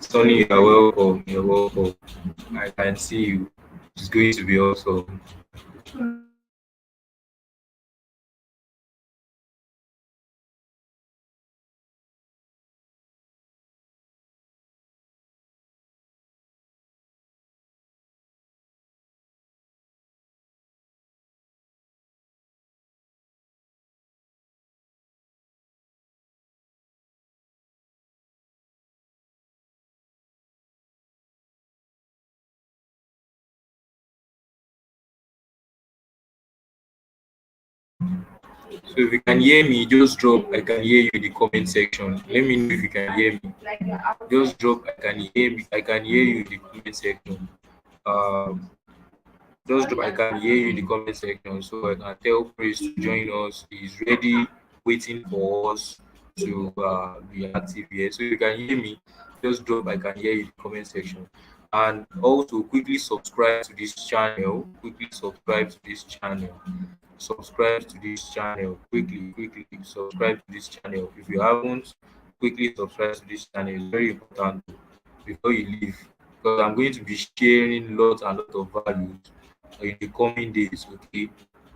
Sonny, you're welcome. You're welcome. I can see you. It's going to be awesome. So if you can hear me, just drop I can hear you in the comment section. Let me know if you can hear me. Just drop I can hear you in the comment section. Um just drop I can hear you in the comment section so I can tell Praise to join us. He's ready, waiting for us to be active here. So if you can hear me, just drop I can hear you in the comment section. And also quickly subscribe to this channel. Quickly subscribe to this channel. Subscribe to this channel. Quickly subscribe to this channel. If you haven't, quickly subscribe to this channel. It's very important before you leave because I'm going to be sharing lots and lot of values in the coming days, okay?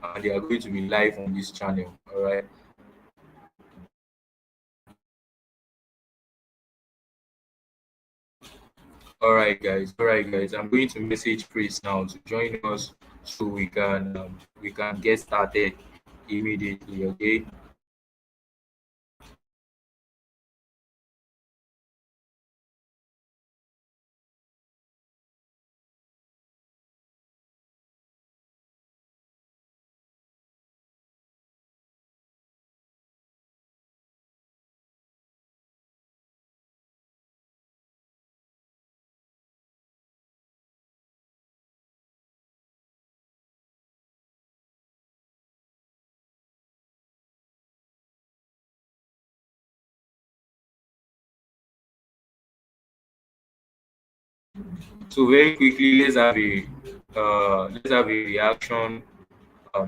And they are going to be live on this channel. All right, guys. I'm going to message Chris now to join us so we can get started immediately. Okay. So very quickly, let's have a reaction.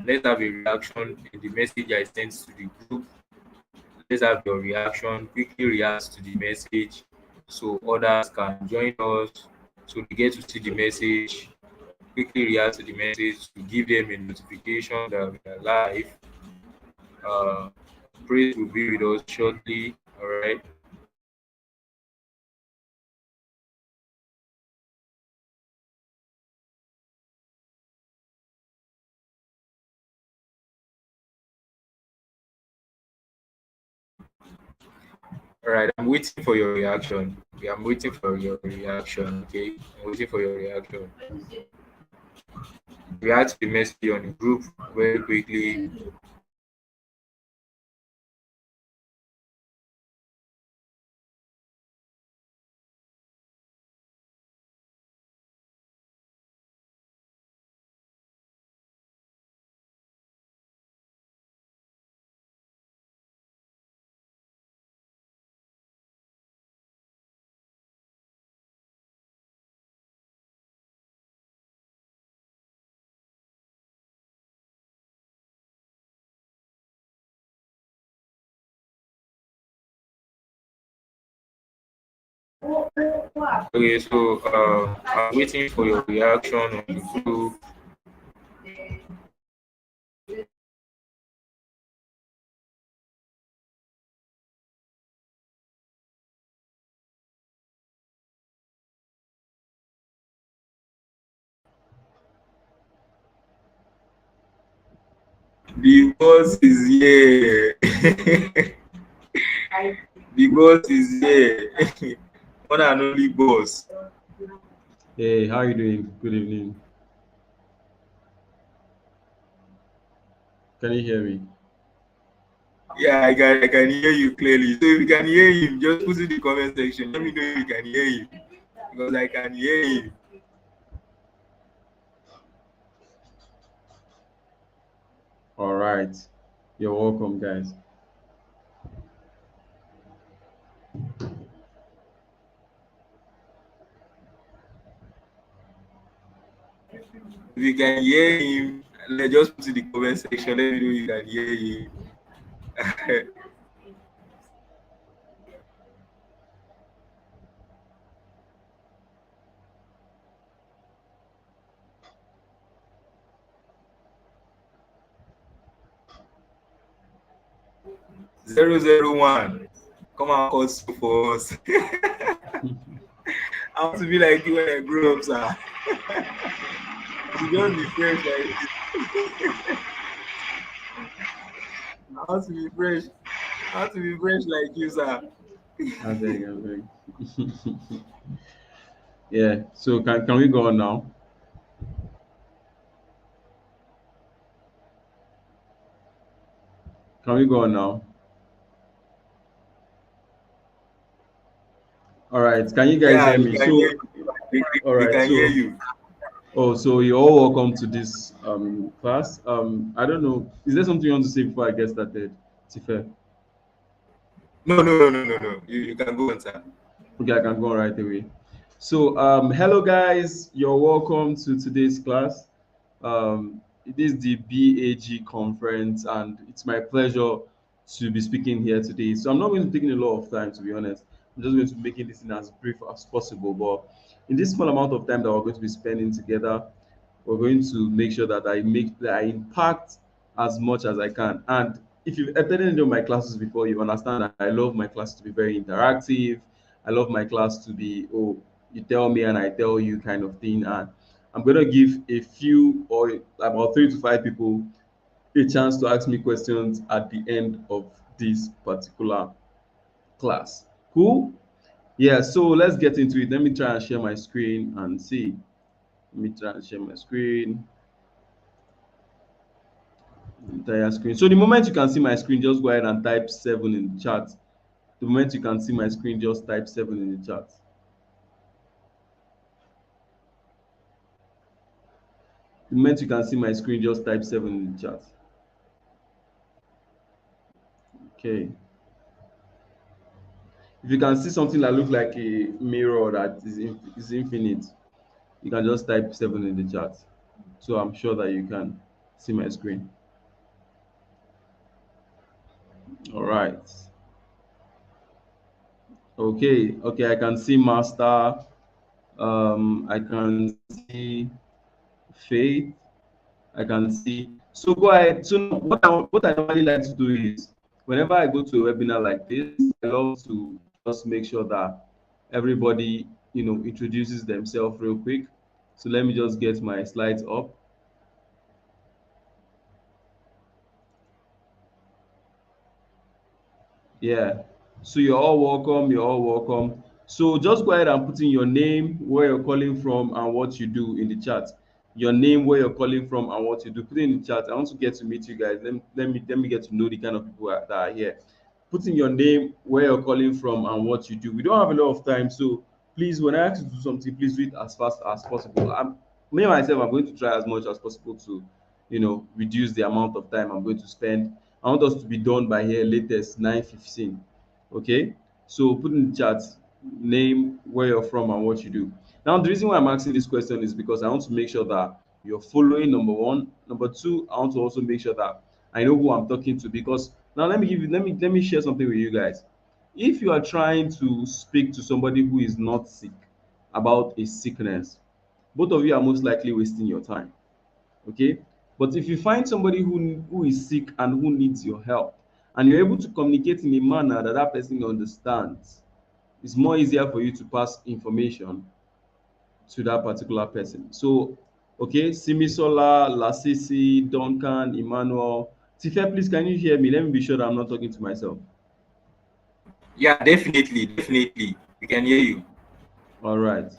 Let's have a reaction in the message I sent to the group. Let's have your reaction. Quickly react to the message so others can join us. So they get to see the message. Quickly react to the message to give them a notification that we are live. Uh, Praise will be with us shortly. All right. All right. I'm waiting for your reaction. Okay, I'm waiting for your reaction. Okay. I'm waiting for your reaction. React to the message on the group very quickly. Okay, so I'm waiting for your reaction on the group. The boss is here. The boss is here. One and only boss. Hey, how you doing? Good evening. Can you hear me? Yeah, I can hear you clearly. So if you can hear him, just put in the comment section. Let me know if you can hear him. Because I can hear him. All right. You're welcome, guys. If you can hear him, just put in the comment section. Let me know you can hear him. 001. Come and cut soup for us. I want to be like you when I grow up, sir. I should just be fresh like I want to be fresh. I want to be fresh like you, sir. I beg, I beg. Yeah. So can we go on now? Can we go on now? All right. Can you guys Yeah, hear we me? can hear So you. We, all we right. can hear So you. so you're all welcome to this class. I don't know. Is there something you want to say before I get started, Tife? No, no, no, no, no, no. You can go on, sir. Okay, I can go right away. So, hello guys, you're welcome to today's class. It is the BAG conference, and it's my pleasure to be speaking here today. So, I'm not going to be taking a lot of time, to be honest. I'm just going to be making this in as brief as possible. But in this small amount of time that we're going to be spending together, we're going to make sure that I impact as much as I can. And if you've attended any of my classes before, you understand that I love my class to be very interactive. I love my class to be, oh, you tell me and I tell you kind of thing. And I'm going to give a few or about 3 to 5 people a chance to ask me questions at the end of this particular class. Cool? Yeah, so let's get into it. Let me try and share my screen and see. Let me try and share my screen. Entire screen. So the moment you can see my screen, just go ahead and type 7 in the chat. The moment you can see my screen, just type 7 in the chat. The moment you can see my screen, just type 7 in the chat. Okay. If you can see something that looks like a mirror that is infinite, you can just type 7 in the chat. So I'm sure that you can see my screen. All right. Okay. Okay. I can see master. I can see faith. I can see. So go ahead. So now what I normally like to do is whenever I go to a webinar like this, I love to just make sure that everybody, introduces themselves real quick. So let me just get my slides up. Yeah. So you're all welcome. You're all welcome. So just go ahead and put in your name, where you're calling from, and what you do in the chat. Your name, where you're calling from, and what you do. Put it in the chat. I want to get to meet you guys. Let me get to know the kind of people that are here. Put in your name, where you're calling from, and what you do. We don't have a lot of time, so please, when I ask you to do something, please do it as fast as possible. Me myself, I'm going to try as much as possible to, reduce the amount of time I'm going to spend. I want us to be done by here latest 9:15. Okay, so put in the chat name, where you're from, and what you do. Now, the reason why I'm asking this question is because I want to make sure that you're following, number one. Number two, I want to also make sure that I know who I'm talking to, because now let me share something with you guys. If you are trying to speak to somebody who is not sick about a sickness, both of you are most likely wasting your time. Okay, but if you find somebody who is sick and who needs your help, and you're able to communicate in a manner that that person understands, it's more easier for you to pass information to that particular person. So, okay, Simisola, Lasisi, Duncan, Emmanuel, Tife, please can you hear me? Let me be sure that I'm not talking to myself. Yeah, definitely, definitely. We can hear you. All right.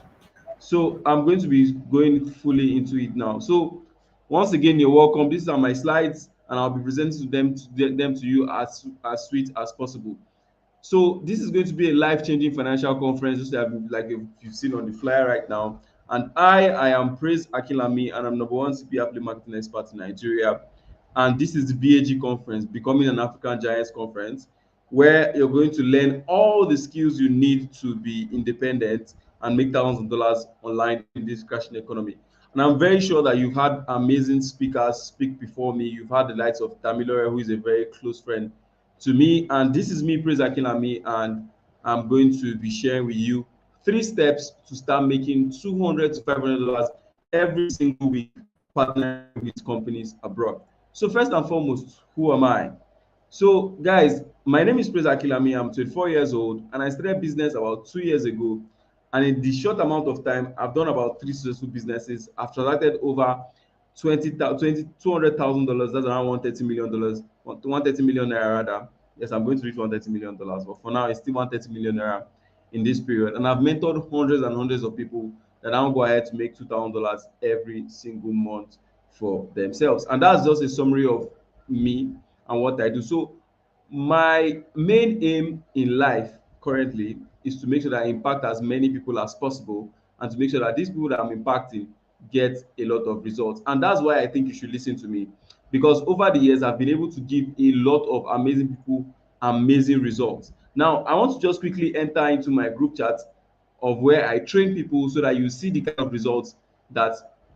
So I'm going to be going fully into it now. So once again, you're welcome. These are my slides, and I'll be presenting them to you as sweet as possible. So this is going to be a life-changing financial conference, just like you've seen on the flyer right now. And I am Praise Akilami, and I'm number one CPA affiliate marketing expert in Nigeria. And this is the BAG conference, Becoming an African Giants conference, where you're going to learn all the skills you need to be independent and make thousands of dollars online in this crashing economy. And I'm very sure that you've had amazing speakers speak before me. You've had the likes of Tamilore, who is a very close friend to me. And this is me, Praise Akinlami, and I'm going to be sharing with you 3 steps to start making $200 to $500 every single week partnering with companies abroad. So first and foremost, who am I? So, guys, my name is Praise Akilami. I'm 24 years old, and I started business about 2 years ago. And in the short amount of time, I've done about three successful businesses. I've transacted over $200,000. That's around $130 million, 130 million naira rather. Yes, I'm going to reach $130 million, but for now, it's still 130 million naira in this period. And I've mentored hundreds and hundreds of people that now go ahead to make $2,000 every single month for themselves. And that's just a summary of me and what I do. So my main aim in life currently is to make sure that I impact as many people as possible, and to make sure that these people that I'm impacting get a lot of results. And that's why I think you should listen to me, because over the years I've been able to give a lot of amazing people amazing results. Now I want to just quickly enter into my group chat of where I train people, so that you see the kind of results that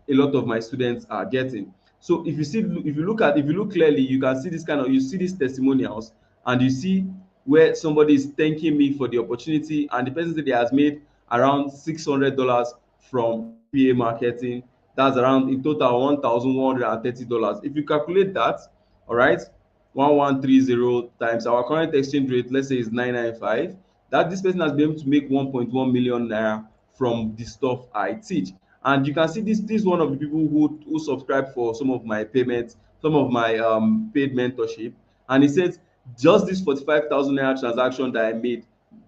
a lot of my students are getting. So if you look clearly, you can see this kind of, you see these testimonials, and you see where somebody is thanking me for the opportunity, and the person said he has made around $600 from CPA marketing. That's around in total $1,130. If you calculate that, all right, 1130 times our current exchange rate, let's say is 995, that this person has been able to make 1.1 million naira from the stuff I teach. And you can see this is one of the people who subscribe for some of my payments, some of my paid mentorship. And he says just this 45,000 naira transaction that I made,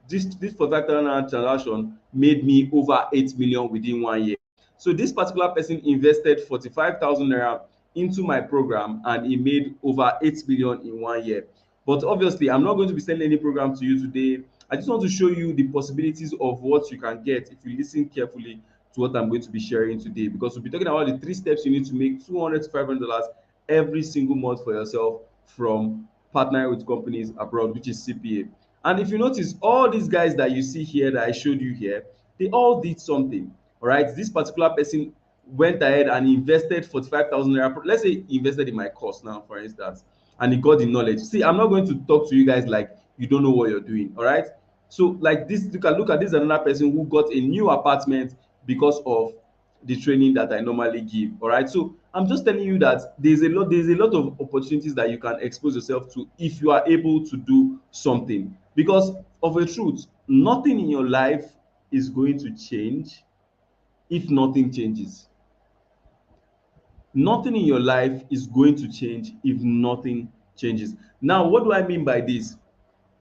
this 45,000 naira transaction made me over 8 million within 1 year. So this particular person invested 45,000 naira into my program, and he made over 8 million in 1 year. But obviously, I'm not going to be sending any program to you today. I just want to show you the possibilities of what you can get if you listen carefully to what I'm going to be sharing today, because we'll be talking about the 3 steps you need to make $200 to $500 every single month for yourself from partnering with companies abroad, which is CPA. And if you notice, all these guys that you see here that I showed you here, they all did something. All right, this particular person went ahead and invested 45,000 naira. Let's say he invested in my course now, for instance, and he got the knowledge. See, I'm not going to talk to you guys like you don't know what you're doing. All right, so like this, you can look at this, another person who got a new apartment because of the training that I normally give. All right, so I'm just telling you that there's a lot of opportunities that you can expose yourself to if you are able to do something. Because of a truth, nothing in your life is going to change if nothing changes. Nothing in your life is going to change if nothing changes. Now, what do I mean by this?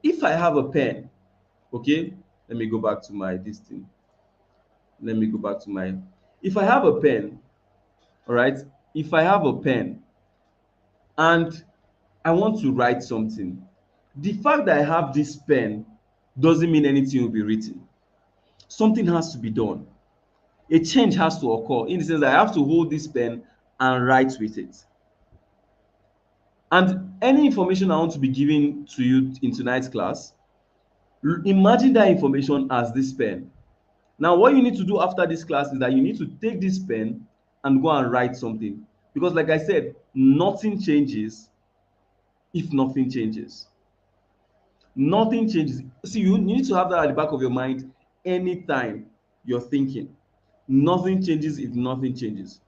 If I have a pen, okay, let me go back to my this thing. Let me go back to my, if I have a pen, all right, if I have a pen and I want to write something, the fact that I have this pen doesn't mean anything will be written. Something has to be done. A change has to occur, in the sense that I have to hold this pen and write with it. And any information I want to be giving to you in tonight's class, imagine that information as this pen. Now, what you need to do after this class is that you need to take this pen and go and write something. Because, like I said, nothing changes if nothing changes. Nothing changes. See, you need to have that at the back of your mind anytime you're thinking. Nothing changes if nothing changes.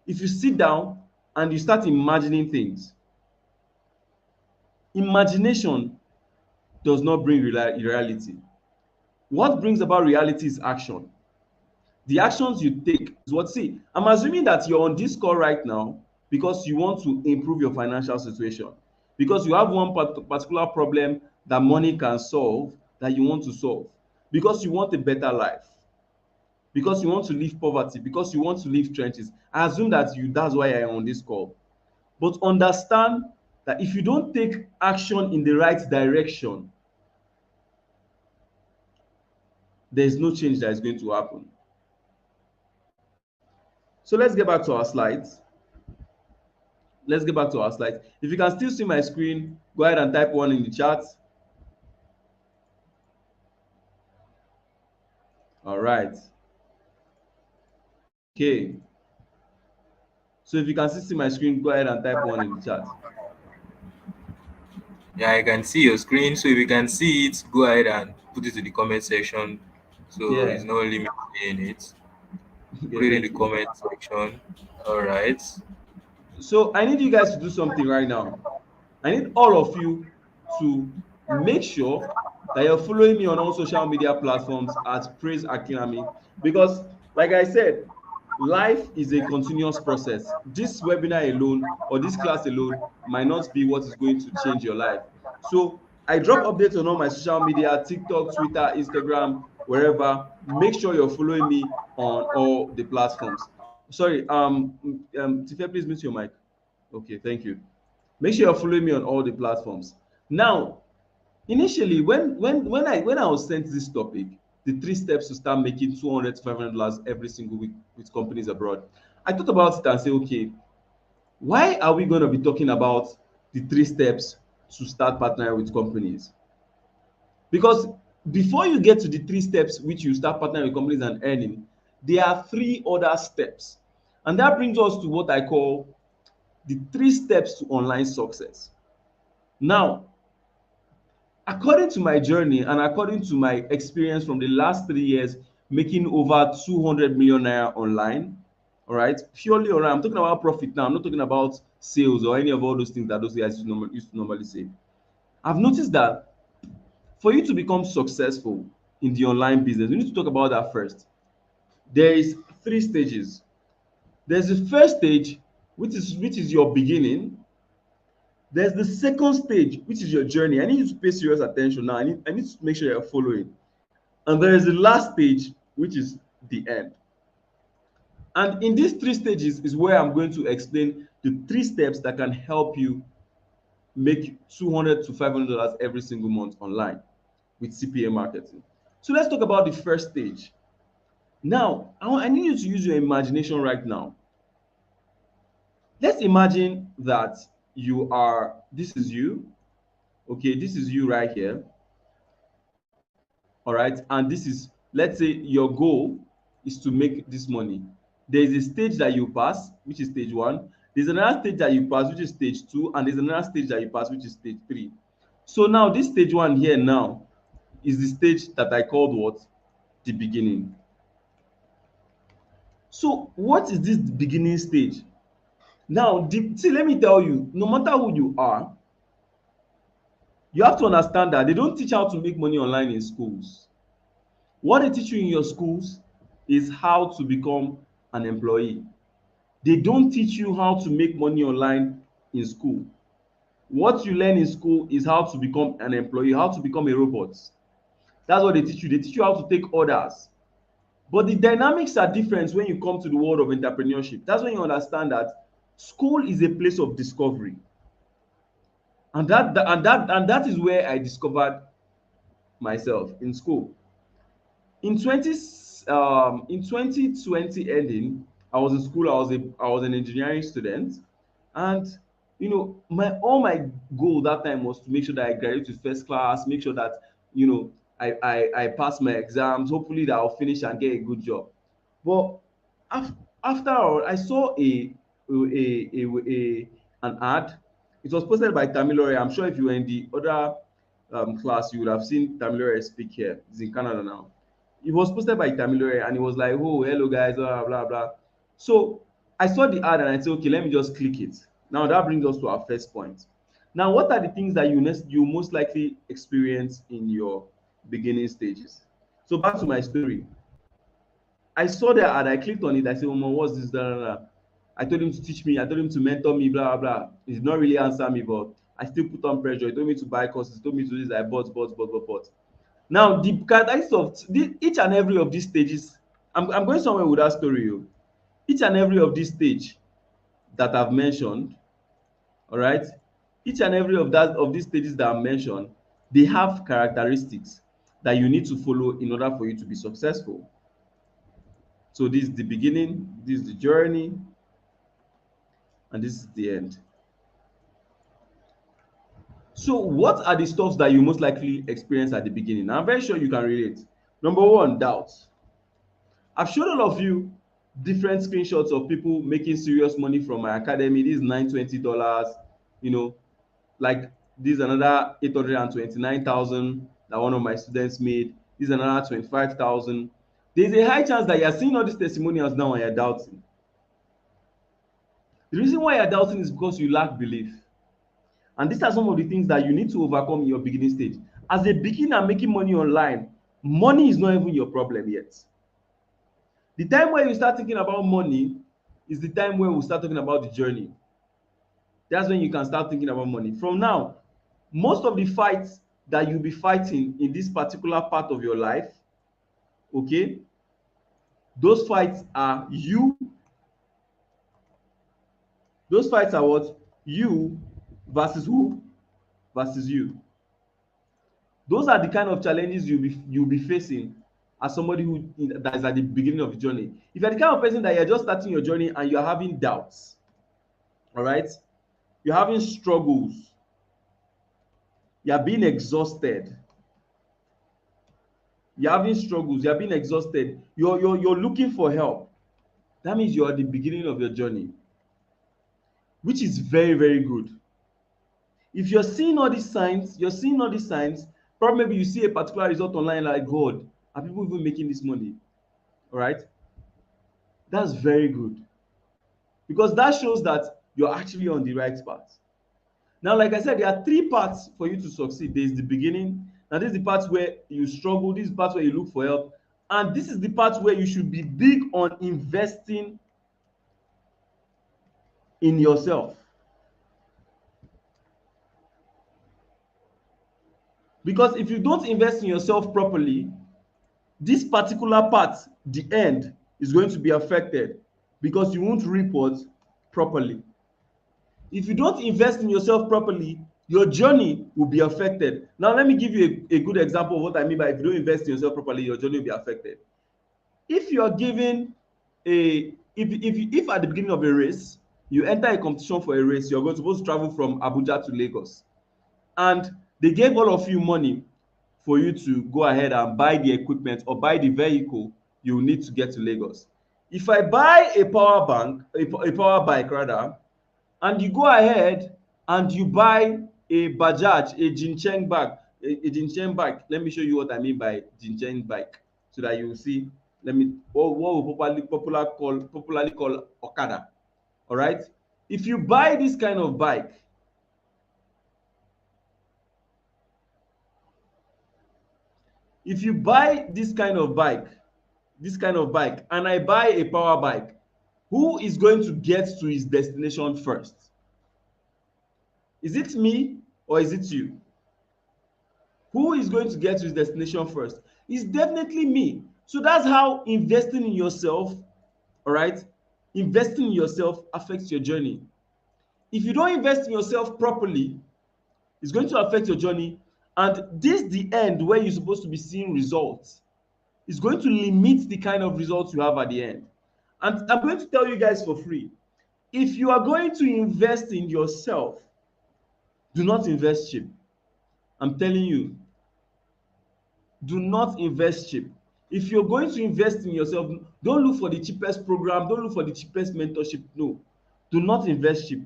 If you sit down and you start imagining things, imagination does not bring reality. What brings about reality is action. The actions you take is what, see, I'm assuming that you're on this call right now because you want to improve your financial situation, because you have one particular problem that money can solve, that you want to solve, because you want a better life, because you want to leave poverty, because you want to leave trenches. I assume that you, that's why I'm on this call. But understand that if you don't take action in the right direction, there is no change that is going to happen. So let's get back to our slides. Let's get back to our slides. If you can still see my screen, go ahead and type one in the chat. All right. Okay. So if you can still see my screen, go ahead and type one in the chat. Yeah, I can see your screen. So if you can see it, go ahead and put it to the comment section. So Yeah. it's no limit in it. Okay, Put it in the thank you. comment section. All right. So I need you guys to do something right now. I need all of you to make sure that you're following me on all social media platforms at Praise Akinami, because, like I said, life is a continuous process. This webinar alone or this class alone might not be what is going to change your life. So I drop updates on all my social media, TikTok, Twitter, Instagram, wherever. Make sure you're following me on all the platforms. Sorry, Tife, please mute your mic. Okay, thank you. Make sure you're following me on all the platforms. Now, initially, when I was sent this topic, the 3 steps to start making 200 to $500 every single week with companies abroad, I thought about it and say, okay, why are we going to be talking about the 3 steps to start partnering with companies? Because before you get to the 3 steps which you start partnering with companies and earning, there are 3 other steps, and that brings us to what I call the 3 steps to online success. Now, according to my journey and according to my experience from the last 3 years, making over 200 million naira online, all right, purely online. I'm talking about profit now. I'm not talking about sales or any of all those things that those guys used to normally say. I've noticed that for you to become successful in the online business, we need to talk about that first. There is 3 stages. There's the first stage, which is your beginning. There's the second stage, which is your journey. I need you to pay serious attention now. I need to make sure you're following. And there is the last stage, which is the end. And in these 3 stages is where I'm going to explain the 3 steps that can help you make 200 to $500 every single month online with CPA marketing. So let's talk about the first stage. Now, I need you to use your imagination right now. Let's imagine that this is you. Okay, this is you right here. All right, and this is, let's say your goal is to make this money. There is a stage that you pass, which is stage 1. There's another stage that you pass, which is stage 2, and there's another stage that you pass, which is stage 3. So now this stage 1 here now is the stage that I called what? The beginning. So what is this beginning stage? Now, see, let me tell you, no matter who you are, you have to understand that they don't teach how to make money online in schools. What they teach you in your schools is how to become an employee. They don't teach you how to make money online in school. What you learn in school is how to become an employee, how to become a robot. That's what they teach you. They teach you how to take orders. But the dynamics are different when you come to the world of entrepreneurship. That's when you understand that school is a place of discovery. And that is where I discovered myself, in school. In 2020 ending, I was in school. I was an engineering student, and my all my goal that time was to make sure that I graduate with first class, make sure that I pass my exams, hopefully that I'll finish and get a good job. But after all, I saw an ad. It was posted by Tamilore. I'm sure if you were in the other class, you would have seen Tamilore speak here. He's in Canada now. It was posted by Tamilore, and it was like, "Oh, hello guys, blah blah blah." So I saw the ad and I said, "Okay, let me just click it." Now that brings us to our first point. Now, what are the things that you most likely experience in your beginning stages? So back to my story. I saw the ad, I clicked on it, I said, "Oh, what's this?" Blah, blah, blah. I told him to teach me, I told him to mentor me, blah, blah, blah. He did not really answer me, but I still put on pressure. He told me to buy courses, he told me to do this, I bought. Now, the characteristics of each and every of these stages, I'm going somewhere with that story. Each and every of this stage that I've mentioned, all right, each and every of these stages that I've mentioned, they have characteristics that you need to follow in order for you to be successful. So this is the beginning, this is the journey, and this is the end. So what are the stuff that you most likely experience at the beginning? I'm very sure you can relate. Number one, doubts. I've shown all of you different screenshots of people making serious money from my academy. This is $920, you know, like this is another 829,000 that one of my students made. This is another 25,000. There's a high chance that you're seeing all these testimonials now and you're doubting. The reason why you're doubting is because you lack belief. And these are some of the things that you need to overcome in your beginning stage. As a beginner making money online, money is not even your problem yet. The time where you start thinking about money is the time where we start talking about the journey. That's when you can start thinking about money. From now, most of the fights that you'll be fighting in this particular part of your life, okay, those fights are you, those fights are what? You versus who? Versus you. Those are the kind of challenges you'll be facing as somebody who that is at the beginning of the journey. If you're the kind of person that you're just starting your journey and you're having doubts, all right, you're having struggles, you're being exhausted, you're having struggles, you're being exhausted, you're looking for help, that means you're at the beginning of your journey, which is very, very good. If you're seeing all these signs, probably maybe you see a particular result online, like, God, are people even making this money? All right, that's very good, because that shows that you're actually on the right path. Now, like I said, there are three parts for you to succeed. There's the beginning. Now, this is the part where you struggle. This is the part where you look for help. And this is the part where you should be big on investing in yourself. Because if you don't invest in yourself properly, this particular part, the end, is going to be affected because you won't report properly. If you don't invest in yourself properly, your journey will be affected. Now, let me give you a good example of what I mean by if you don't invest in yourself properly, your journey will be affected. If you are given if at the beginning of a race, you enter a competition for a race, you're supposed to travel from Abuja to Lagos, and they gave all of you money for you to go ahead and buy the equipment or buy the vehicle you need to get to Lagos. If I buy a power bike rather, and you go ahead and you buy a Bajaj, a Jincheng bike, a Jincheng bike. Let me show you what I mean by Jincheng bike, so that you will see. Let me what we popularly call Okada. All right. If you buy this kind of bike, if you buy this kind of bike, and I buy a power bike, who is going to get to his destination first? Is it me or is it you? Who is going to get to his destination first? It's definitely me. So that's how investing in yourself, all right, investing in yourself affects your journey. If you don't invest in yourself properly, it's going to affect your journey. And this the end where you're supposed to be seeing results. It's going to limit the kind of results you have at the end. And I'm going to tell you guys for free, if you are going to invest in yourself, do not invest cheap. I'm telling you, do not invest cheap. If you're going to invest in yourself, don't look for the cheapest program, don't look for the cheapest mentorship. No, do not invest cheap.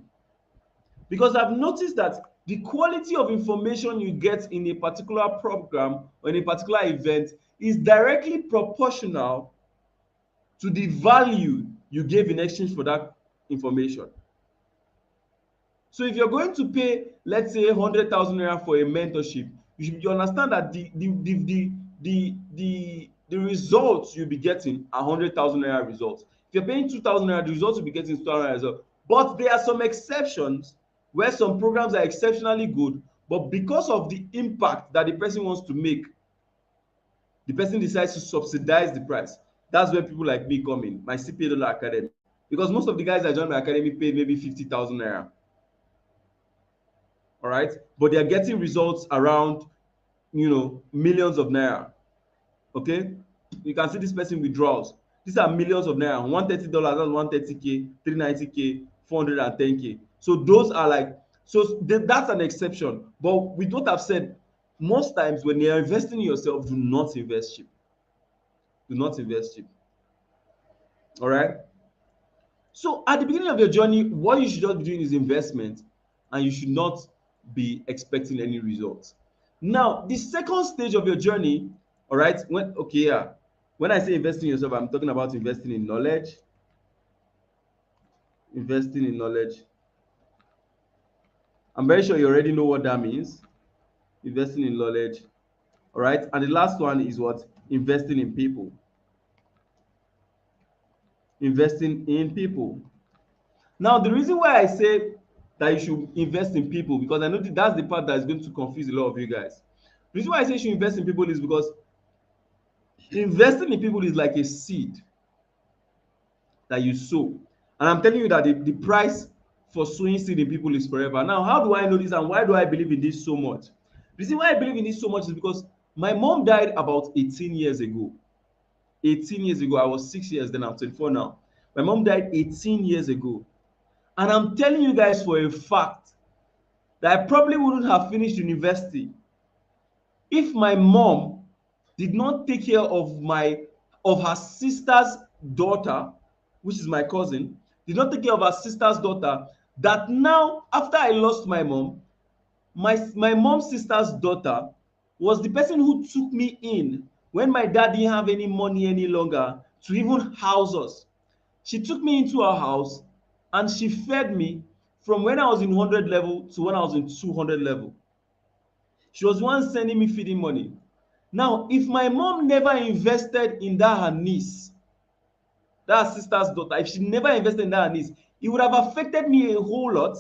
Because I've noticed that the quality of information you get in a particular program or in a particular event is directly proportional to the value you gave in exchange for that information. So if you're going to pay, let's say, 100,000 naira for a mentorship, you understand that the results you'll be getting are 100,000 naira results. If you're paying 2,000 naira, the results you'll be getting is 2,000 naira results. But there are some exceptions where some programs are exceptionally good, but because of the impact that the person wants to make, the person decides to subsidize the price. That's where people like me come in, my CPA Dollar Academy. Because most of the guys that join my academy paid maybe 50,000 naira. All right, but they are getting results around, millions of naira. Okay, you can see this person withdrawals, these are millions of naira. $130, that's 130k, 390k, 410k. So those are like, so that's an exception. But we don't have said, most times when you're investing in yourself, do not invest cheap. Do not invest cheap. All right. So at the beginning of your journey, what you should just be doing is investment, and you should not be expecting any results. Now, the second stage of your journey, all right, when I say investing in yourself, I'm talking about investing in knowledge, I'm very sure you already know what that means. Investing in knowledge. All right. And the last one is what? Investing in people. Investing in people. Now, the reason why I say that you should invest in people, because I know that's the part that is going to confuse a lot of you guys. The reason why I say you should invest in people is because investing in people is like a seed that you sow. And I'm telling you that the price for sowing seed in people is forever. Now, how do I know this and why do I believe in this so much? The reason why I believe in this so much is because my mom died about 18 years ago. 18 years ago. I was 6 years then, I'm 24 now. My mom died 18 years ago. And I'm telling you guys for a fact that I probably wouldn't have finished university if my mom did not take care of her sister's daughter, which is my cousin, did not take care of her sister's daughter, that now after I lost my mom, my mom's sister's daughter was the person who took me in when my dad didn't have any money any longer to even house us. She took me into her house and she fed me from when I was in 100 level to when I was in 200 level. She was the one sending me feeding money. Now, if my mom never invested in that her niece, that sister's daughter, if she never invested in that her niece, it would have affected me a whole lot.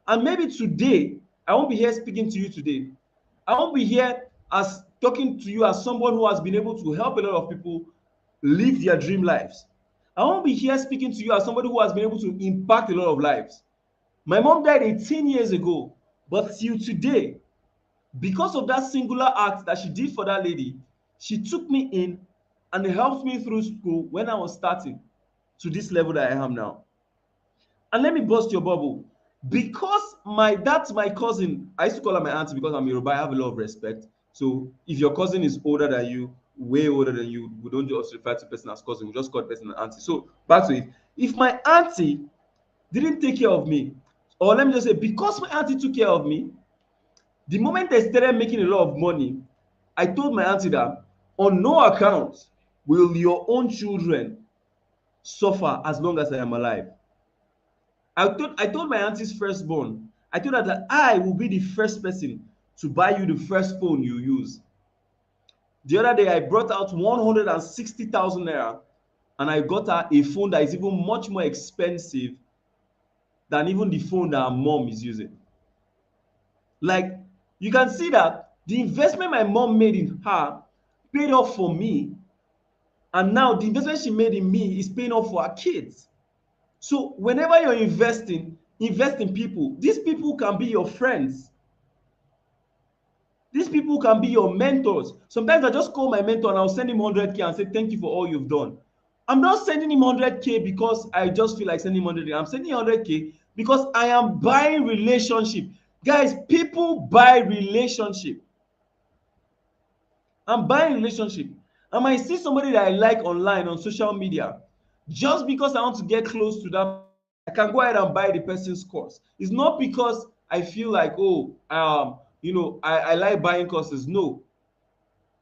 And maybe today, I won't be here speaking to you today. I won't be here as talking to you as someone who has been able to help a lot of people live their dream lives. I won't be here speaking to you as somebody who has been able to impact a lot of lives. My mom died 18 years ago, but till today, because of that singular act that she did for that lady, she took me in and helped me through school when I was starting to this level that I am now. And let me burst your bubble. Because that's my cousin. I used to call her my auntie because I'm Yoruba. I have a lot of respect. So if your cousin is older than you, way older than you, we don't just refer to the person as cousin. We just call the person an auntie. So back to it. If my auntie didn't take care of me, or let me just say, because my auntie took care of me, the moment I started making a lot of money, I told my auntie that on no account will your own children suffer as long as I am alive. I told my auntie's firstborn, I told her that I will be the first person to buy you the first phone you use. The other day, I brought out 160,000 naira and I got her a phone that is even much more expensive than even the phone that her mom is using. Like, you can see that the investment my mom made in her paid off for me, and now the investment she made in me is paying off for her kids. So whenever you're investing, invest in people. These people can be your friends. These people can be your mentors. Sometimes I just call my mentor and I'll send him 100K and say, thank you for all you've done. I'm not sending him 100K because I just feel like sending him 100K. I'm sending 100K because I am buying relationship. Guys, people buy relationship. I'm buying relationship. I might see somebody that I like online on social media. Just because I want to get close to that person, I can go ahead and buy the person's course. It's not because I feel like, oh, I like buying courses. No,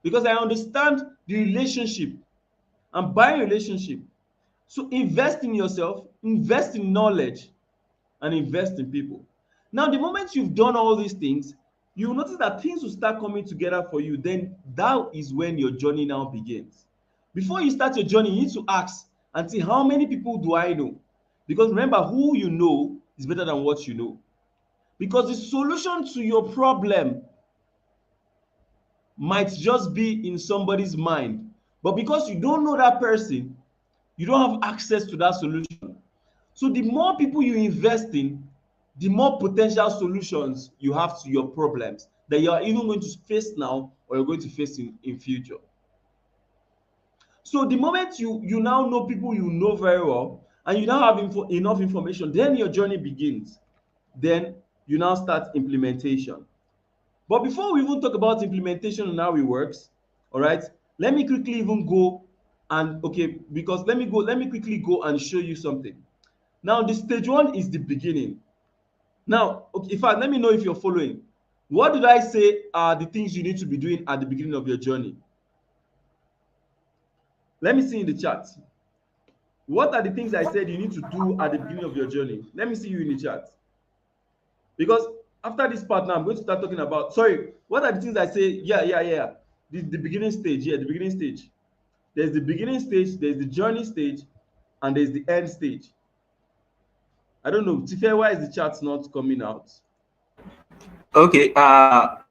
because I understand the relationship. I'm buying relationship. So invest in yourself, invest in knowledge, and invest in people. Now, the moment you've done all these things, you will notice that things will start coming together for you. Then that is when your journey now begins. Before you start your journey, you need to ask and see, how many people do I know? Because remember, who you know is better than what you know. Because the solution to your problem might just be in somebody's mind. But because you don't know that person, you don't have access to that solution. So the more people you invest in, the more potential solutions you have to your problems that you are even going to face now or you're going to face in future. So the moment you now know people you know very well and you now have enough information, then your journey begins. Then you now start implementation. But before we even talk about implementation and how it works, all right, let me quickly even go and okay, because let me quickly go and show you something. Now, the stage one is the beginning. Now, okay, in fact, let me know if you're following. What did I say are the things you need to be doing at the beginning of your journey? Let me see in the chat. What are the things I said you need to do at the beginning of your journey? Let me see you in the chat. Because After this part now, I'm going to start talking about, sorry, what are the things I say? Yeah. The beginning stage. Yeah, the beginning stage. There's the beginning stage, there's the journey stage, and there's the end stage. I don't know, Tife, why is the chat not coming out? Okay,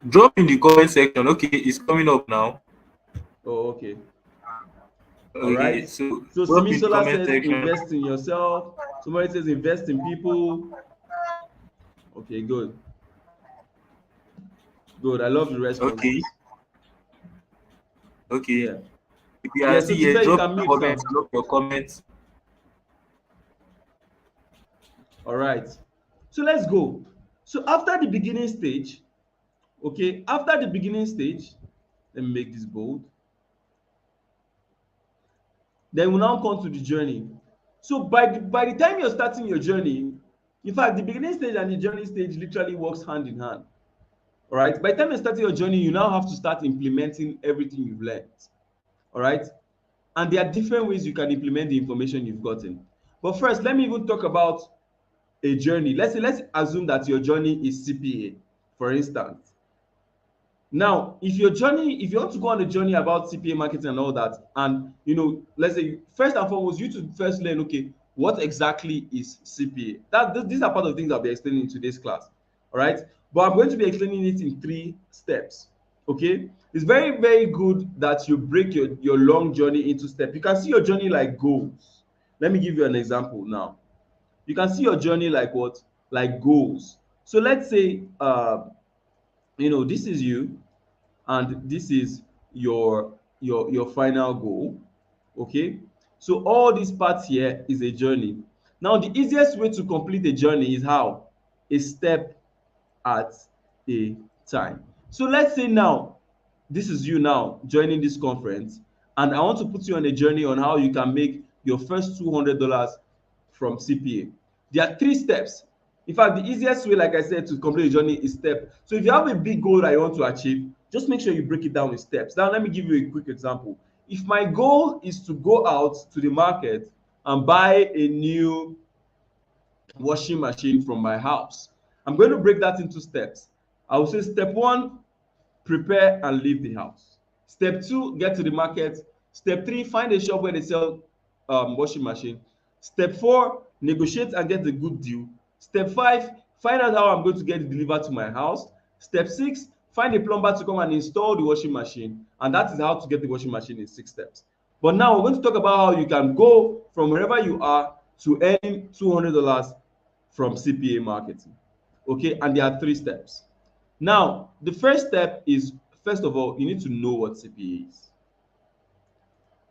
drop in the comment section. Okay, it's coming up now. Oh, okay. All right. Okay, so So drop in the Simisola comment says section. invest in yourself. Somebody says invest in people. Okay, good. Good. I love the Okay, responses. okay. Yeah. If you are Yeah. So still here, Tife, you drop can your mute comments. now. Drop your comments. All right. So let's go. So after the beginning stage, okay, after the beginning stage, let me make this bold. Then we now come to the journey. So by the time you're starting your journey, in fact, the beginning stage and the journey stage literally works hand in hand. All right. By the time you're starting your journey, you now have to start implementing everything you've learned. All right. And there are different ways you can implement the information you've gotten. But first, let me even talk about a journey. Let's assume that your journey is CPA, for instance. Now, if you want to go on a journey about CPA marketing and all that, and let's say first and foremost, you to first learn, okay, what exactly is CPA? These are part of the things I'll be explaining in today's class. All right. But I'm going to be explaining it in 3 steps. Okay. It's very, very good that you break your long journey into steps. You can see your journey like goals. Let me give you an example now. You can see your journey like what? Like goals. So let's say this is you, and this is your final goal. Okay, so all these parts here is a journey. Now the easiest way to complete a journey is how? A step at a time. So let's say now this is you now joining this conference, and I want to put you on a journey on how you can make your first $200 from CPA. There are 3 steps. In fact, the easiest way, like I said, to complete a journey is step. So if you have a big goal that you want to achieve, just make sure you break it down with steps. Now let me give you a quick example. If my goal is to go out to the market and buy a new washing machine from my house, I'm going to break that into steps. I will say step 1, prepare and leave the house. Step 2, get to the market. Step 3, find a shop where they sell washing machine. Step 4, negotiate and get a good deal. Step 5, find out how I'm going to get it delivered to my house. Step 6, find a plumber to come and install the washing machine. And that is how to get the washing machine in 6 steps. But now we're going to talk about how you can go from wherever you are to earning $200 from CPA marketing. Okay, and there are 3 steps. Now, the first step is, first of all, you need to know what CPA is.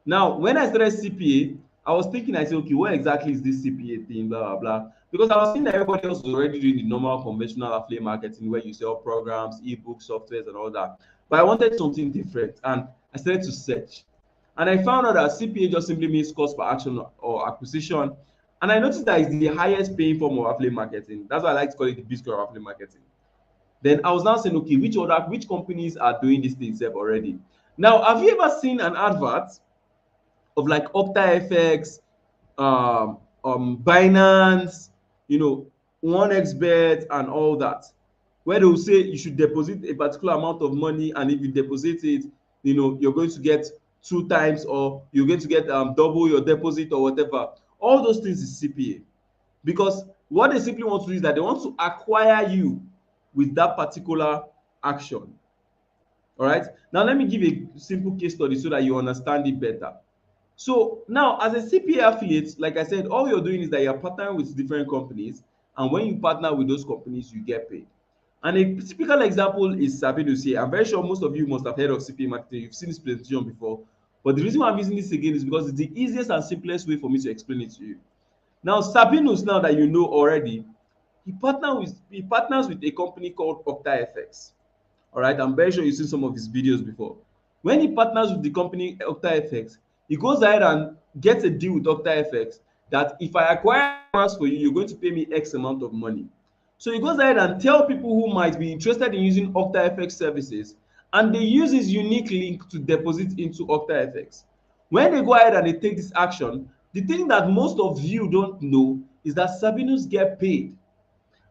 Now, when I started CPA, I was thinking, I said, okay, what exactly is this CPA thing, blah, blah, blah. Because I was seeing that everybody else was already doing the normal conventional affiliate marketing where you sell programs, ebooks, softwares, and all that. But I wanted something different, and I started to search. And I found out that CPA just simply means cost per action or acquisition. And I noticed that it's the highest paying form of affiliate marketing. That's why I like to call it the Bitcoin of affiliate marketing. Then I was now saying, okay, which companies are doing this thing itself already? Now, have you ever seen an advert of like OptaFX, Binance, you know, OneXBet, and all that, where they will say you should deposit a particular amount of money, and if you deposit it, you're going to get 2 times, or you're going to get double your deposit or whatever. All those things is CPA, because what they simply want to do is that they want to acquire you with that particular action. All right. Now let me give a simple case study so that you understand it better. So now, as a CPA affiliate, like I said, all you're doing is that you're partnering with different companies, and when you partner with those companies, you get paid. And a typical example is Sabinus here. I'm very sure most of you must have heard of CPA marketing. You've seen this presentation before. But the reason why I'm using this again is because it's the easiest and simplest way for me to explain it to you. Now, Sabinus, now that you know already, he partners with a company called OctaFX. All right, I'm very sure you've seen some of his videos before. When he partners with the company OctaFX, he goes ahead and gets a deal with OctaFX that if I acquire customers for you, you're going to pay me X amount of money. So he goes ahead and tell people who might be interested in using OctaFX services, and they use his unique link to deposit into OctaFX. When they go ahead and they take this action, the thing that most of you don't know is that Sabinus get paid.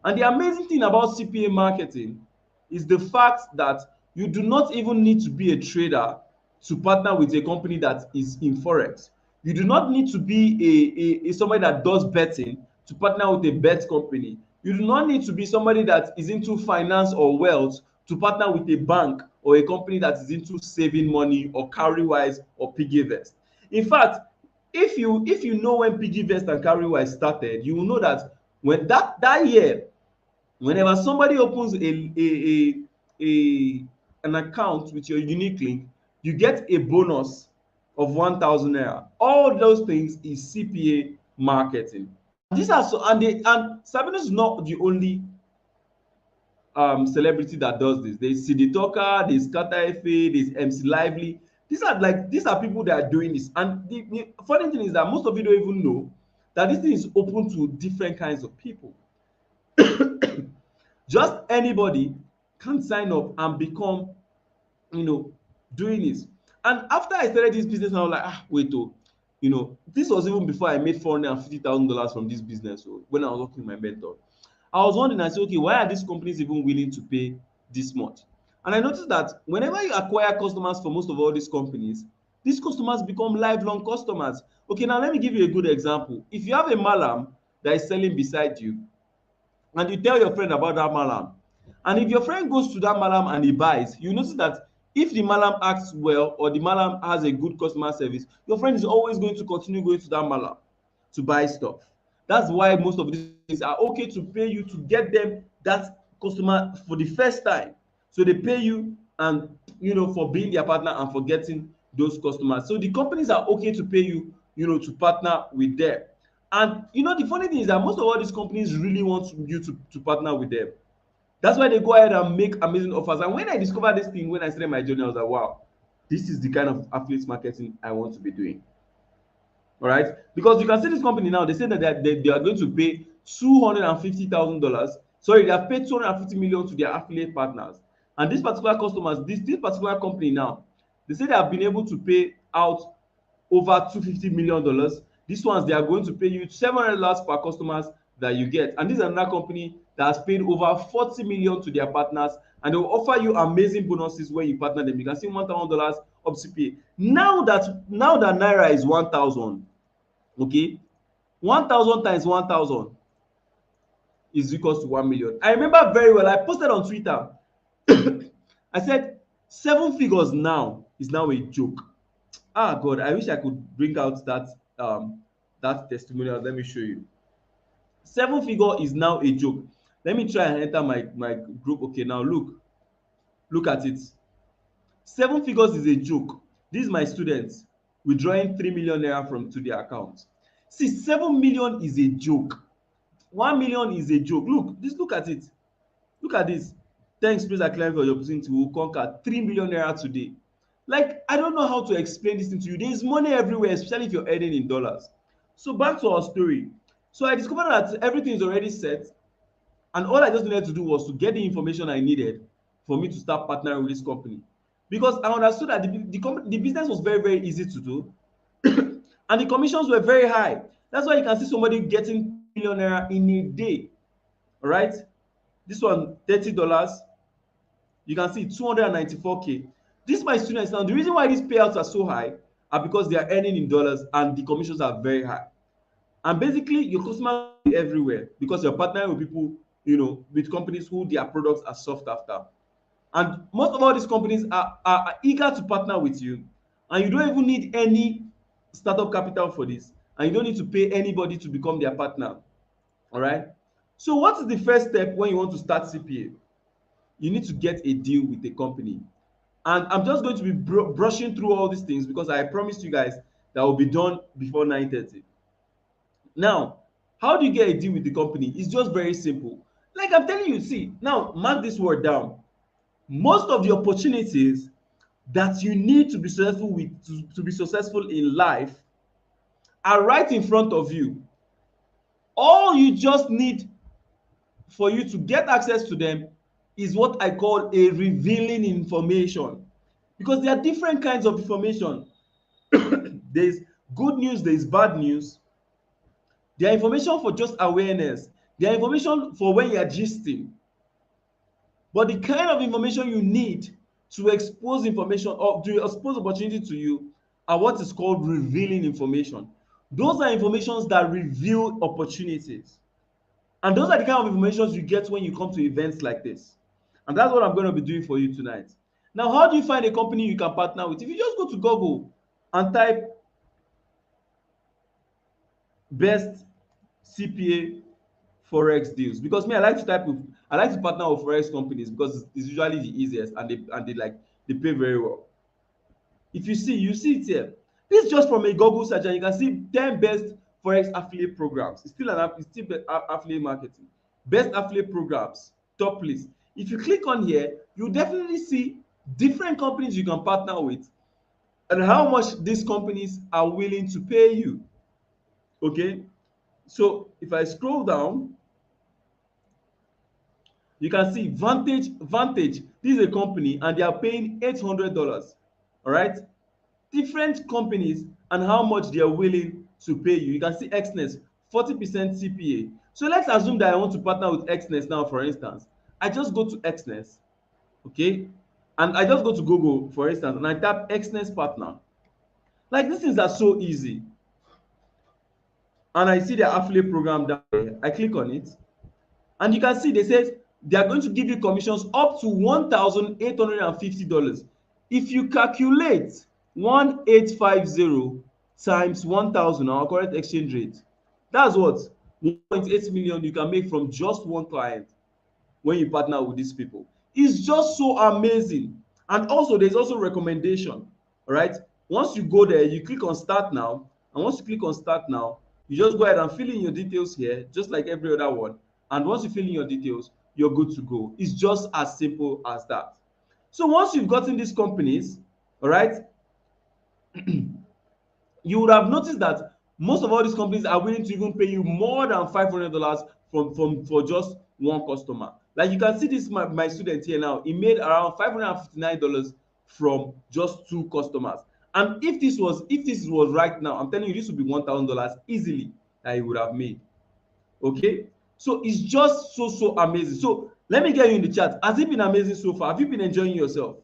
And the amazing thing about CPA marketing is the fact that you do not even need to be a trader to partner with a company that is in forex. You do not need to be a somebody that does betting to partner with a bet company. You do not need to be somebody that is into finance or wealth to partner with a bank or a company that is into saving money or cowrywise or piggyvest. In fact, if you know when piggyvest and cowrywise started, you will know that when that year, whenever somebody opens a an account with your unique link, you get a bonus of 1,000 naira. All those things is CPA marketing. And these are so and Sabinus is not the only celebrity that does this. There's CD Talker, there's Kata Efe, there's MC Lively. These are people that are doing this. And the funny thing is that most of you don't even know that this thing is open to different kinds of people. Just anybody can sign up and become, you know, doing this. And after I started this business, I was like, wait, oh, this was even before I made $450,000 from this business. So when I was working with my mentor, I was wondering, I said, okay, why are these companies even willing to pay this much? And I noticed that whenever you acquire customers for most of all these customers become lifelong customers. Okay, now let me give you a good example. If you have a malam that is selling beside you, and you tell your friend about that malam, and if your friend goes to that malam and he buys, you notice that if the malam acts well or the malam has a good customer service, your friend is always going to continue going to that malam to buy stuff. That's why most of these companies are okay to pay you to get them that customer for the first time. So they pay you, and for being their partner and for getting those customers. So the companies are okay to pay you, to partner with them. And the funny thing is that most of all these companies really want you to partner with them. That's why they go ahead and make amazing offers. And when I discovered this thing, when I started my journey, I was like, wow, this is the kind of affiliate marketing I want to be doing. All right, because you can see this company now, they say that they are going to pay $250,000. Sorry, they have paid 250 million to their affiliate partners. And this particular customers, this particular company now, they say they have been able to pay out over $250 million. These ones, they are going to pay you $700 per customers that you get. And this is another company that has paid over 40 million to their partners, and they will offer you amazing bonuses when you partner them. You can see $1,000 of CPA. Now that naira is 1,000, okay, 1,000 times 1,000 is equals to 1 million. I remember very well, I posted on Twitter. I said 7 figures now is now a joke. God, I wish I could bring out that testimonial. Let me show you. 7 figure is now a joke. Let me try and enter my group. Okay, now look at it. 7 figures is a joke. This is my students withdrawing 3 million naira from to their account. See, 7 million is a joke. 1 million is a joke. Look at it. Look at this. Thanks, please, I claim for your opportunity. We will conquer 3 million naira today. Like, I don't know how to explain this thing to you. There is money everywhere, especially if you're earning in dollars. So back to our story. So I discovered that everything is already set, and all I just needed to do was to get the information I needed for me to start partnering with this company. Because I understood that the business was very, very easy to do, and the commissions were very high. That's why you can see somebody getting 3 million naira in a day. All right, this one $30. You can see 294K. This my students now. The reason why these payouts are so high are because they are earning in dollars and the commissions are very high. And basically, your customers will be everywhere because you're partnering with people, with companies who their products are sought after. And most of all these companies are eager to partner with you, and you don't even need any startup capital for this, and you don't need to pay anybody to become their partner. All right. So what is the first step when you want to start CPA? You need to get a deal with the company. And I'm just going to be brushing through all these things because I promised you guys that will be done before 9:30. Now, how do you get a deal with the company? It's just very simple. Like I'm telling you, see, now mark this word down. Most of the opportunities that you need to be successful to be successful in life are right in front of you. All you just need for you to get access to them is what I call a revealing information, because there are different kinds of information. There's good news, there's bad news. There are information for just awareness. They are information for when you are gisting. But the kind of information you need to expose information or to expose opportunity to you are what is called revealing information. Those are informations that reveal opportunities. And those are the kind of informations you get when you come to events like this. And that's what I'm going to be doing for you tonight. Now, how do you find a company you can partner with? If you just go to Google and type best CPA forex deals, because me, I like to partner with forex companies because it's usually the easiest, and they like they pay very well. If you see, you see it here. This is just from a Google search, and you can see 10 best forex affiliate programs. It's still affiliate marketing. Best affiliate programs, top list. If you click on here, you definitely see different companies you can partner with and how much these companies are willing to pay you. Okay, so if I scroll down, you can see Vantage. This is a company and they are paying $800. All right, different companies and how much they are willing to pay you. You can see Xness 40% CPA. So let's assume that I want to partner with Xness now. For instance, I just go to Xness, okay, and I just go to Google, for instance, and I tap Xness partner. Like, these things are so easy, and I see their affiliate program down there. I click on it, and you can see they say they are going to give you commissions up to $1,850. If you calculate 1850 times 1,000, our current exchange rate, that's what 1.8 million you can make from just one client when you partner with these people. It's just so amazing. And also, there's also recommendation. All right, once you go there, you click on start now, and once you click on start now, you just go ahead and fill in your details here just like every other one. And once you fill in your details, you're good to go. It's just as simple as that. So once you've gotten these companies, all right, you would have noticed that most of all these companies are willing to even pay you more than $500 from for just one customer. Like, you can see this, my student here now, he made around $559 from just two customers. And if this was right now, I'm telling you, this would be $1,000 easily that he would have made. Okay, so it's just so amazing. So let me get you in the chat. Has it been amazing so far? Have you been enjoying yourself?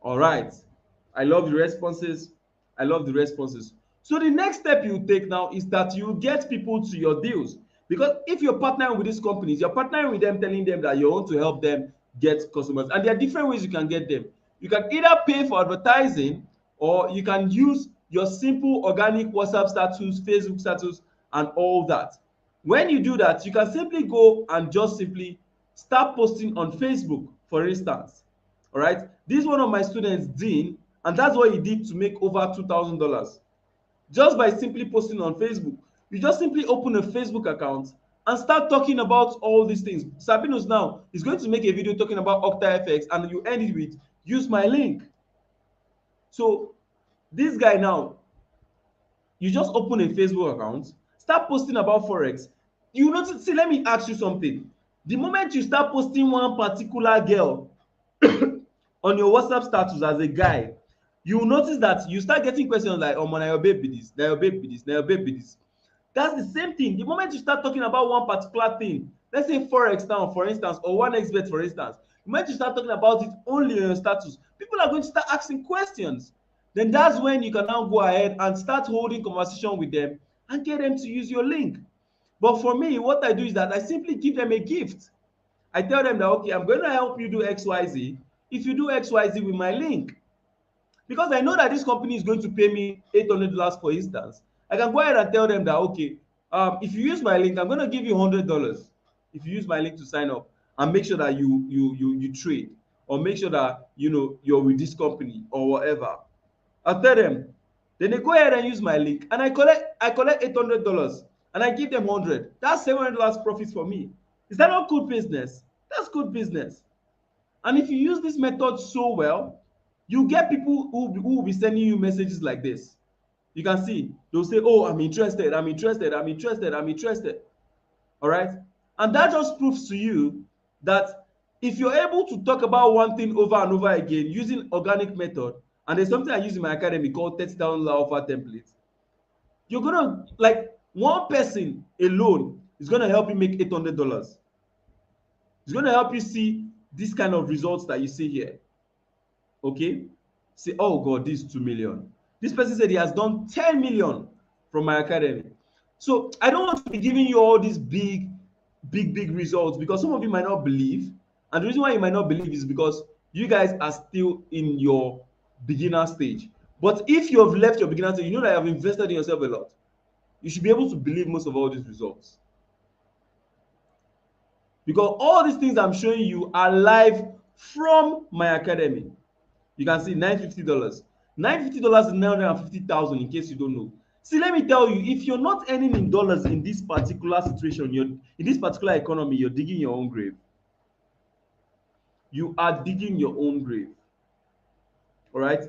All right. I love the responses. I love the responses. So the next step you take now is that you get people to your deals. Because if you're partnering with these companies, you're partnering with them, telling them that you want to help them get customers. And there are different ways you can get them. You can either pay for advertising, or you can use your simple organic WhatsApp status, Facebook status, and all that. When you do that, you can simply go and just simply start posting on Facebook, for instance. All right, this is one of my students, Dean, and that's what he did to make over $2,000 just by simply posting on Facebook. You just simply open a Facebook account and start talking about all these things. Sabinus now is going to make a video talking about OctaFX, and you end it with use my link. So this guy now, you just open a Facebook account, start posting about Forex. You notice, see, let me ask you something. The moment you start posting one particular girl on your WhatsApp status as a guy, you will notice that you start getting questions like, oh man, na your babe be this, na your babe be this, na your babe be this. That's the same thing. The moment you start talking about one particular thing, let's say Forex now, for instance, or one expert, for instance, the moment you start talking about it only on your status, people are going to start asking questions. Then that's when you can now go ahead and start holding conversation with them and get them to use your link. But for me, what I do is that I simply give them a gift. I tell them that, okay, I'm going to help you do XYZ if you do XYZ with my link. Because I know that this company is going to pay me $800, for instance. I can go ahead and tell them that, okay, if you use my link, I'm going to give you $100 if you use my link to sign up, and make sure that you trade, or make sure that you're with this company or whatever. I'll tell them. Then they go ahead and use my link, and I collect $800, and I give them 100. That's $700 profit for me. Is that not good business? That's good business. And if you use this method so well, you get people who will be sending you messages like this. You can see they'll say, oh, I'm interested, I'm interested, I'm interested, I'm interested. All right, and that just proves to you that if you're able to talk about one thing over and over again using organic method, and there's something I use in my academy called $30,000 offer template. You're gonna like one person alone is gonna help you make $800. It's gonna help you see this kind of results that you see here. Okay, say, oh God, this is 2 million. This person said he has done 10 million from my academy. So I don't want to be giving you all these big results, because some of you might not believe. And the reason why you might not believe is because you guys are still in your beginner stage. But if you have left your beginner stage, you know that you have invested in yourself a lot. You should be able to believe most of all these results, because all these things I'm showing you are live from my academy. You can see $950. $950 is 950,000, in case you don't know. See, let me tell you, if you're not earning in dollars in this particular situation, you're in this particular economy, you're digging your own grave. You are digging your own grave. All right.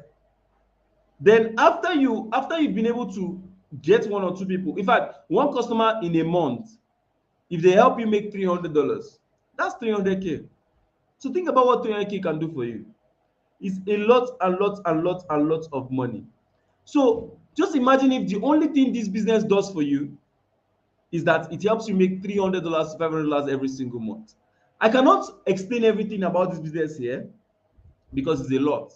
Then after you've been able to get one or two people, in fact, one customer in a month, if they help you make $300, that's 300K. So think about what 300K can do for you. It's a lot and lot and lot and lot of money. So just imagine if the only thing this business does for you is that it helps you make $300 to $500 every single month. I cannot explain everything about this business here because it's a lot.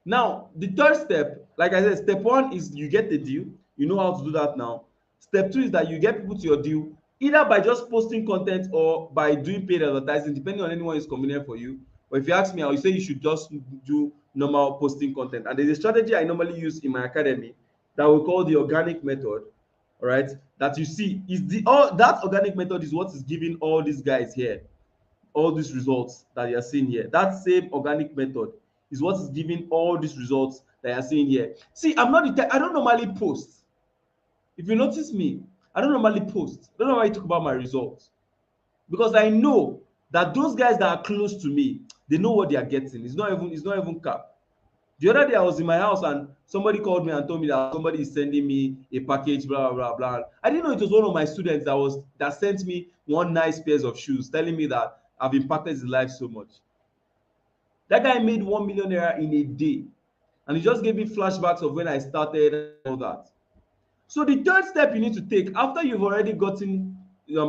Now, the third step, like I said, step one is you get the deal. You know how to do that now. Step two is that you get people to your deal either by just posting content or by doing paid advertising, depending on anyone is convenient for you. But if you ask me, I would say you should just do normal posting content. And there's a strategy I normally use in my academy that we call the organic method. All right, that you see is the all that organic method is what is giving all these guys here all these results that you're seeing here. That same organic method is what is giving all these results that you're seeing here. See, I'm not the type, I don't normally post. If you notice me, I don't normally post. I don't normally talk about my results, because I know that those guys that are close to me, they know what they are getting. It's not even cap. The other day I was in my house and somebody called me and told me that somebody is sending me a package, blah blah blah. I didn't know it was one of my students that sent me one nice pairs of shoes, telling me that I've impacted his life so much. That guy made 1 million naira in a day, and he just gave me flashbacks of when I started and all that. So the third step you need to take after you've already gotten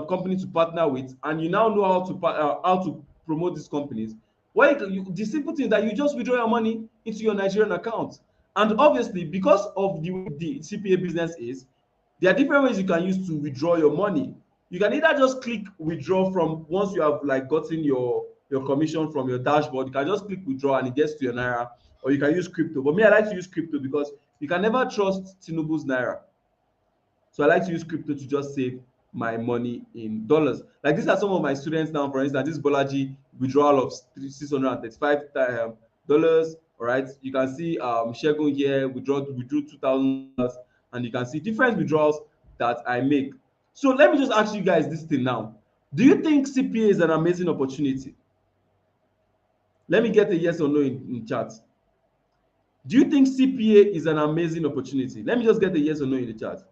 company to partner with, and you now know how to promote these companies, the simple thing is that you just withdraw your money into your Nigerian account. And obviously, because of the way the CPA business is, there are different ways you can use to withdraw your money. You can either just click withdraw from once you have like gotten your commission from your dashboard. You can just click withdraw and it gets to your naira, or you can use crypto. But me, I like to use crypto because you can never trust Tinubu's naira. So I like to use crypto to just save my money in dollars. Like these are some of my students now. For instance, this Bolaji withdrawal of $635. All right, you can see Shegun here withdrew $2,000, and you can see different withdrawals that I make. So let me just ask you guys this thing now. Do you think CPA is an amazing opportunity? Let me get a yes or no in chat. Do you think CPA is an amazing opportunity? Let me just get a yes or no in the chat.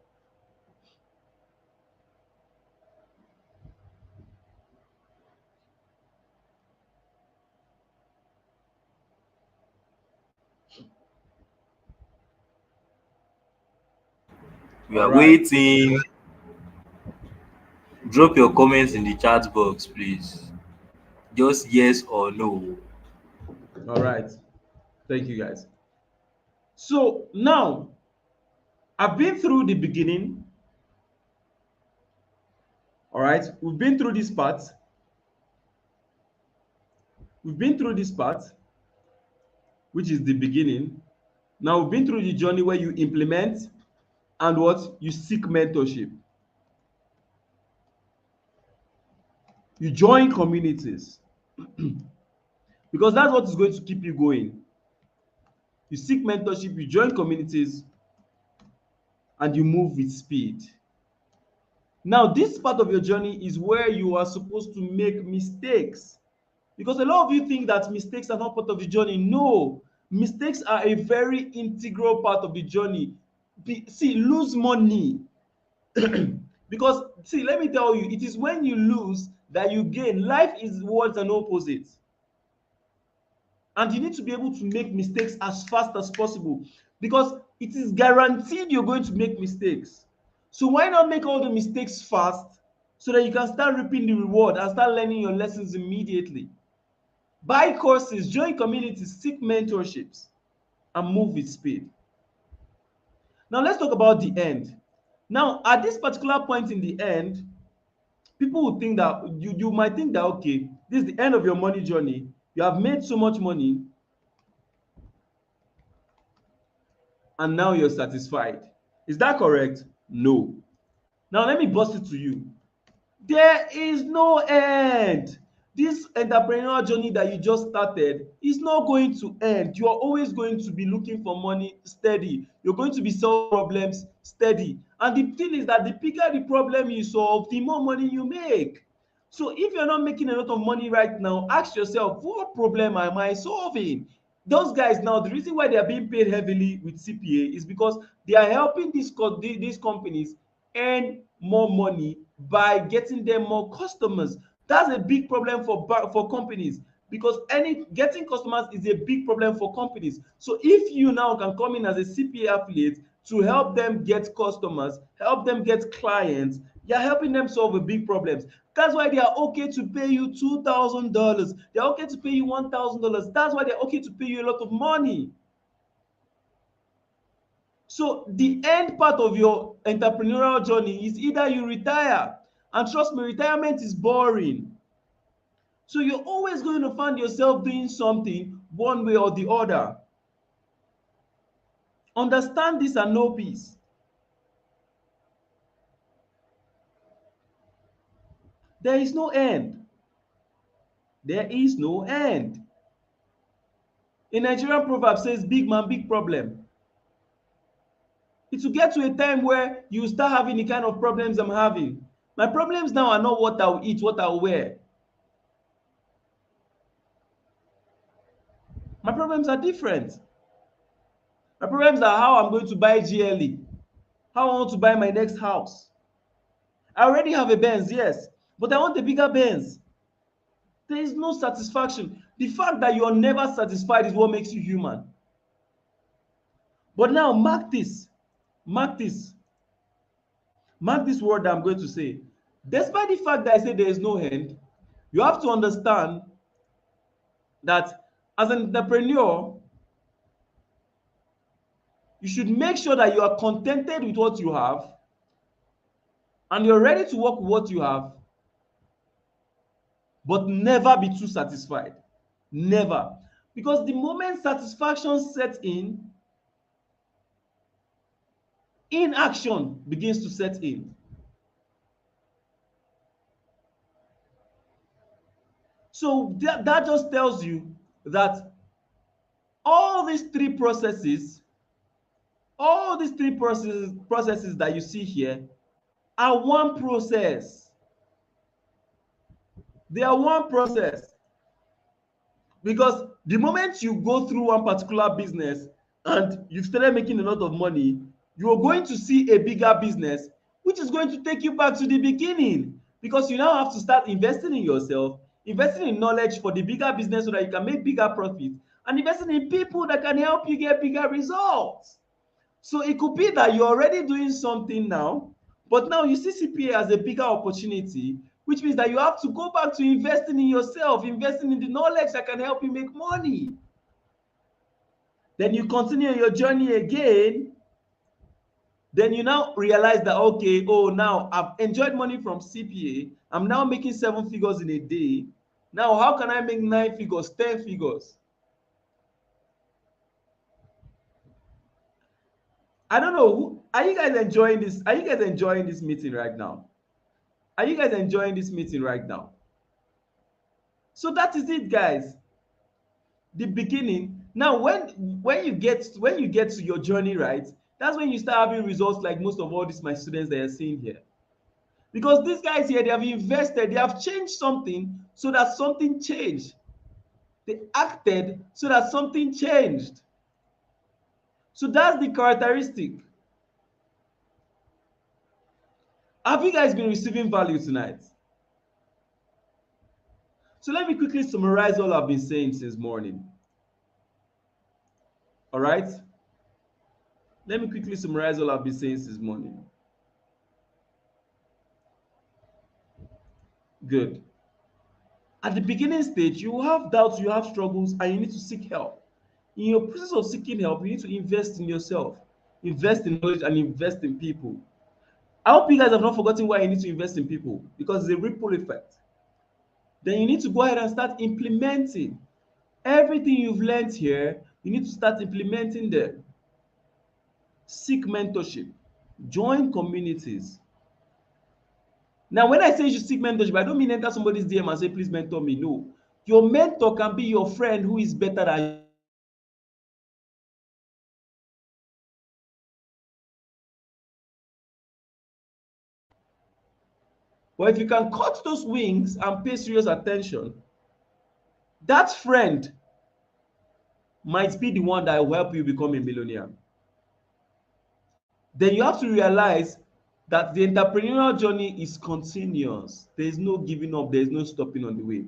We All are right. waiting. Drop your comments in the chat box, please. Just yes or no. All right. Thank you guys. So now I've been through the beginning. All right. We've been through this part. We've been through this part, which is the beginning. Now we've been through the journey where you implement and what you seek mentorship. You join communities because that's what is going to keep you going. You seek mentorship, you join communities, and you move with speed. Now, this part of your journey is where you are supposed to make mistakes. Because a lot of you think that mistakes are not part of the journey. No, mistakes are a very integral part of the journey. See, lose money. Because, see, let me tell you, it is when you lose that you gain. Life is words and opposite. And you need to be able to make mistakes as fast as possible. Because It is guaranteed you're going to make mistakes. So why not make all the mistakes fast so that you can start reaping the reward and start learning your lessons immediately? Buy courses, join communities, seek mentorships, and move with speed. Now let's talk about the end. Now, at this particular point in the end, people will think that you might think that okay, this is the end of your money journey. You have made so much money and now you're satisfied. Is that correct? No. Now let me bust it to you. There is no end. This entrepreneurial journey that you just started is not going to end. You are always going to be looking for money steady. You're going to be solving problems steady. And the thing is that the bigger the problem you solve, the more money you make. So if you're not making a lot of money right now, ask yourself, what problem am I solving? Those guys now, the reason why they are being paid heavily with CPA is because they are helping these companies earn more money by getting them more customers. That's a big problem for companies, because getting customers is a big problem for companies. So if you now can come in as a CPA affiliate to help them get customers, help them get clients, you're helping them solve a big problems. That's why they are okay to pay you $2,000. They're okay to pay you $1,000. That's why they're okay to pay you a lot of money. So the end part of your entrepreneurial journey is either you retire, and trust me, retirement is boring. So you're always going to find yourself doing something one way or the other. Understand this and know peace. There is no end. There is no end. A Nigerian proverb says, big man, big problem. It will get to a time where you start having the kind of problems I'm having. My problems now are not what I'll eat, what I'll wear. My problems are different. My problems are how I'm going to buy GLE, how I want to buy my next house. I already have a Benz, yes, but I want a bigger Benz. There is no satisfaction. The fact that you're never satisfied is what makes you human. But now, mark this, mark this word that I'm going to say. Despite the fact that I say there is no end, you have to understand that as an entrepreneur, you should make sure that you are contented with what you have and you're ready to work with what you have, but never be too satisfied. Never. Because the moment satisfaction sets in, inaction begins to set in. So that just tells you that all these three processes, all these three processes that you see here are one process. They are one process. Because the moment you go through one particular business and you've started making a lot of money, you're going to see a bigger business which is going to take you back to the beginning, because you now have to start investing in yourself, investing in knowledge for the bigger business so that you can make bigger profits, and investing in people that can help you get bigger results. So it could be that you're already doing something now, but now you see CPA as a bigger opportunity, which means that you have to go back to investing in yourself, investing in the knowledge that can help you make money. Then you continue your journey again. Then you now realize that, okay, oh, now I've enjoyed money from CPA. I'm now making 7 figures in a day. Now, how can I make 9 figures, 10 figures? I don't know. Are you guys enjoying this? Are you guys enjoying this meeting right now? Are you guys enjoying this meeting right now? So that is it, guys. The beginning. Now, when you get to your journey, right? That's when you start having results like most of all these my students that are seeing here. Because these guys here, they have invested, they have changed something so that something changed. They acted so that something changed. So that's the characteristic. Have you guys been receiving value tonight? So let me quickly summarize all I've been saying since morning. All right. Let me quickly summarize all I've been saying this morning. Good. At the beginning stage, you have doubts, you have struggles, and you need to seek help. In your process of seeking help, you need to invest in yourself, invest in knowledge, and invest in people. I hope you guys have not forgotten why you need to invest in people, because it's a ripple effect. Then you need to go ahead and start implementing everything you've learned here. You need to start implementing them. Seek mentorship, join communities. Now, when I say you should seek mentorship, I don't mean enter somebody's DM and say, please mentor me. No. Your mentor can be your friend who is better than you. But if you can cut those wings and pay serious attention, that friend might be the one that will help you become a millionaire. Then you have to realize that the entrepreneurial journey is continuous. There is no giving up, there is no stopping on the way.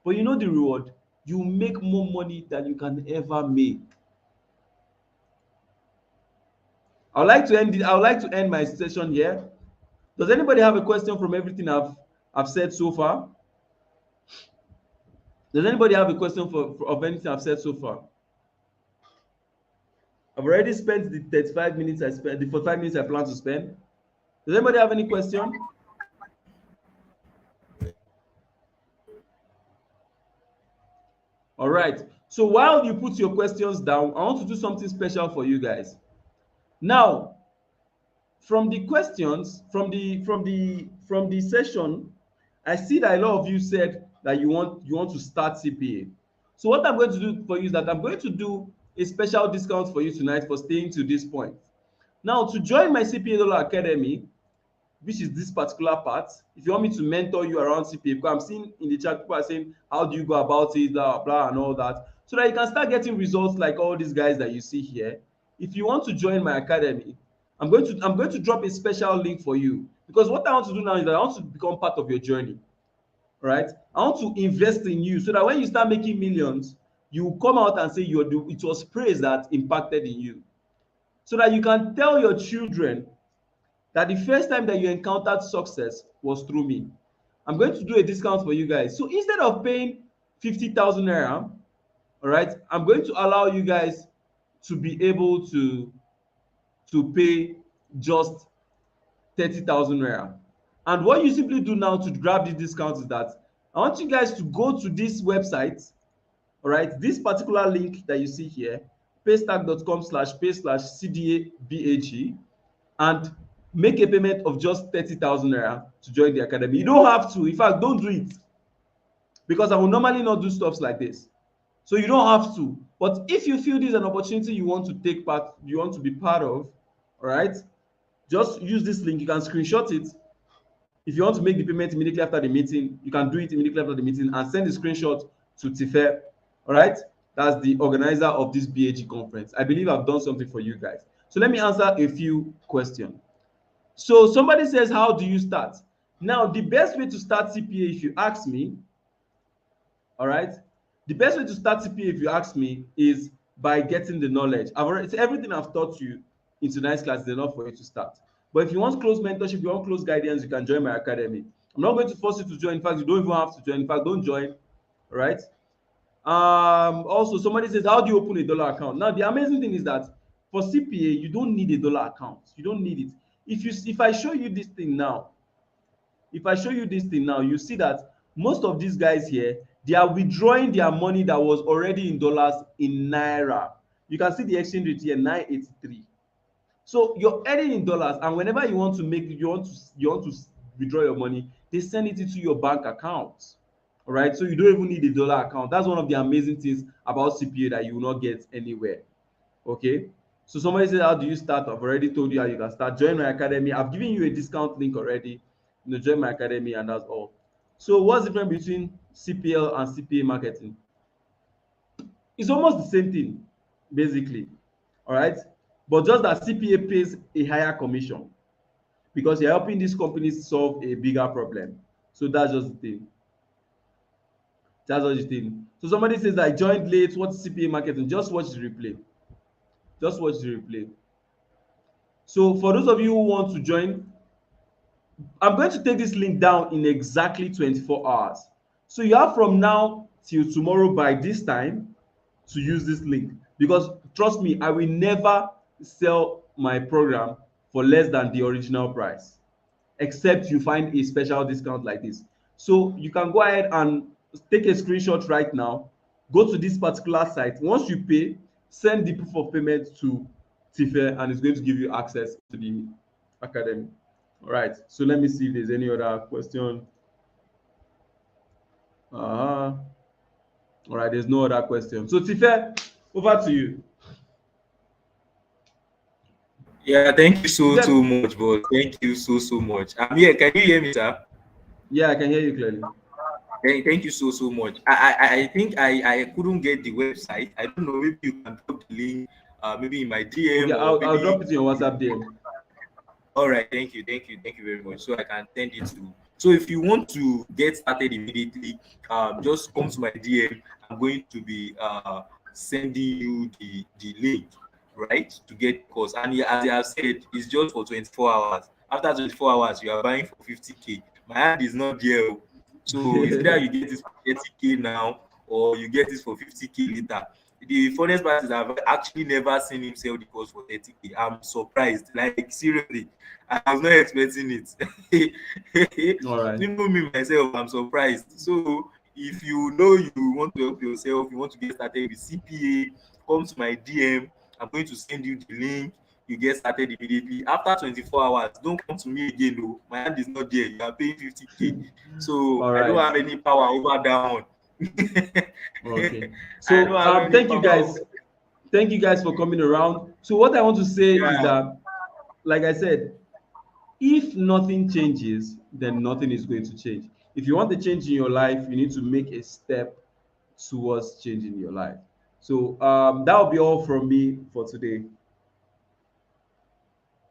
But you know the reward? You make more money than you can ever make. I would like to end my session here. Does anybody have a question from everything I've said so far? Does anybody have a question of anything I've said so far? I've already spent the 35 minutes I spent, the 45 minutes I plan to spend. Does anybody have any question? All right. So while you put your questions down, I want to do something special for you guys. Now, from the questions, from the session, I see that a lot of you said that you want to start CPA. So what I'm going to do for you is that I'm going to do a special discount for you tonight for staying to this point. Now, to join my CPA Dollar Academy, which is this particular part, if you want me to mentor you around CPA, because I'm seeing in the chat people are saying, how do you go about it, blah blah and all that, so that you can start getting results like all these guys that you see here. If you want to join my academy, I'm going to drop a special link for you, because what I want to do now is that I want to become part of your journey. Right? I want to invest in you so that when you start making millions, you will come out and say it was praise that impacted in you, so that you can tell your children that the first time that you encountered success was through me. I'm going to do a discount for you guys. So instead of paying 50,000 naira, all right, I'm going to allow you guys to be able to pay just 30,000 naira. And what you simply do now to grab this discount is that I want you guys to go to this website, all right, this particular link that you see here, paystack.com/pay/CDABAG, and make a payment of just 30,000 naira to join the academy. You don't have to. In fact, don't do it, because I will normally not do stuff like this. So you don't have to. But if you feel this is an opportunity you want to take part, you want to be part of, all right, just use this link. You can screenshot it. If you want to make the payment immediately after the meeting, you can do it immediately after the meeting and send the screenshot to Tife. All right, that's the organizer of this BAG conference. I believe I've done something for you guys. So let me answer a few questions. So somebody says, how do you start? Now, the best way to start CPA, if you ask me, all right, the best way to start CPA, if you ask me, is by getting the knowledge. Everything I've taught you in tonight's class is enough for you to start. But if you want close mentorship, you want close guidance, you can join my academy. I'm not going to force you to join. In fact, you don't even have to join. In fact, don't join. All right. Also, somebody says, how do you open a dollar account? Now, the amazing thing is that for CPA, you don't need a dollar account. You don't need it. If I show you this thing now, you see that most of these guys here, they are withdrawing their money that was already in dollars in naira. You can see the exchange rate here, 983. So you're earning in dollars, and whenever you want to withdraw your money, they send it into your bank account. All right, so you don't even need a dollar account. That's one of the amazing things about CPA that you will not get anywhere. Okay, so somebody said, how do you start? I've already told you how you can start. Join my academy. I've given you a discount link already. Join my academy, and that's all. So what's the difference between CPL and CPA marketing? It's almost the same thing, basically. All right, but just that CPA pays a higher commission because you're helping these companies solve a bigger problem. So that's just the thing. That's just the thing. So somebody says, I joined late. What's CPA marketing? Just watch the replay. Just watch the replay. So for those of you who want to join, I'm going to take this link down in exactly 24 hours. So you have from now till tomorrow by this time to use this link, because trust me, I will never sell my program for less than the original price, except you find a special discount like this. So you can go ahead and take a screenshot right now, go to this particular site. Once you pay, send the proof of payment to Tife, and it's going to give you access to the academy. All right, so let me see if there's any other question. Uh-huh. All right, there's no other question. So Tife, over to you. Yeah, thank you so Tife, much, boss. Thank you so much. I'm here. Can you hear me, sir? yeah, I can hear you clearly. Thank you so much. I think I couldn't get the website. I don't know. Maybe you can drop the link. Maybe in my Okay, DM or I'll maybe. drop it in your WhatsApp DM. All right, thank you very much. So I can send it to. So if you want to get started immediately, just come to my DM. I'm going to be sending you the link, right, to get the course. And as I have said, it's just for 24 hours. After 24 hours, you are buying for 50K. My hand is not there. Oh. So it's either you get this for 30K now or you get this for 50K later. The funniest part is I've actually never seen him sell the course for 30K. I'm surprised. Like seriously, I was not expecting it. All right. Even me myself, I'm surprised. So if you know you want to help yourself, you want to get started with CPA, come to my DM. I'm going to send you the link. You get started immediately. After 24 hours, don't come to me again. No, my hand is not there. You are paying 50K. So All I don't right. have any power over that one. Okay. I don't So have any thank you power over. guys. Thank you guys for coming around. So what I want to say is Yeah. that, like I said, if nothing changes, then nothing is going to change. If you want to change in your life, you need to make a step towards changing your life. So that will be all from me for today.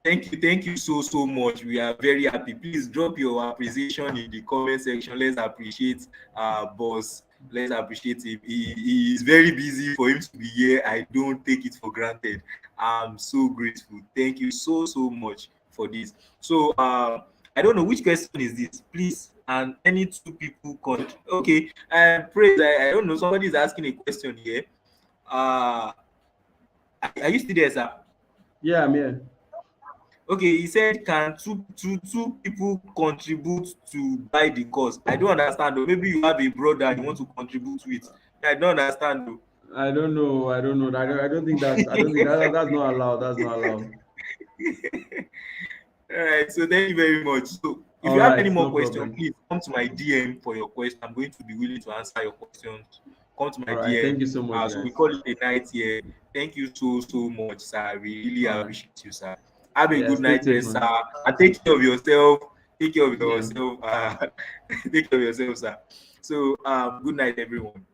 Thank you so much. We are very happy. Please drop your appreciation in the comment section. Let's appreciate boss. Let's appreciate him. He is very busy for him to be here. I don't take it for granted. I'm so grateful. Thank you so much for this. So I don't know which question is this, please. And any two people okay. Praise. I don't know. Somebody is asking a question here. Uh are you still there, sir? Yeah, I'm here. Okay, he said, can two people contribute to buy the course? I don't understand though. Maybe you have a brother you want to contribute with. I don't understand though. I don't know. I don't know. I don't think that's. I don't think that's not allowed. That's not allowed. All right, so thank you very much. So if All you have any right, more no questions, problem. please come to my DM for your question. I'm going to be willing to answer your questions. Come to my All right. Thank DM. you so much, So we guys. call it a night here. Thank you so much, sir. We really All right. appreciate you, sir. Have a Yeah. good Stay night, safe, rest, sir. man. And take care of yourself. Take care of Yeah. yourself. Take care of yourself, sir. So good night, everyone.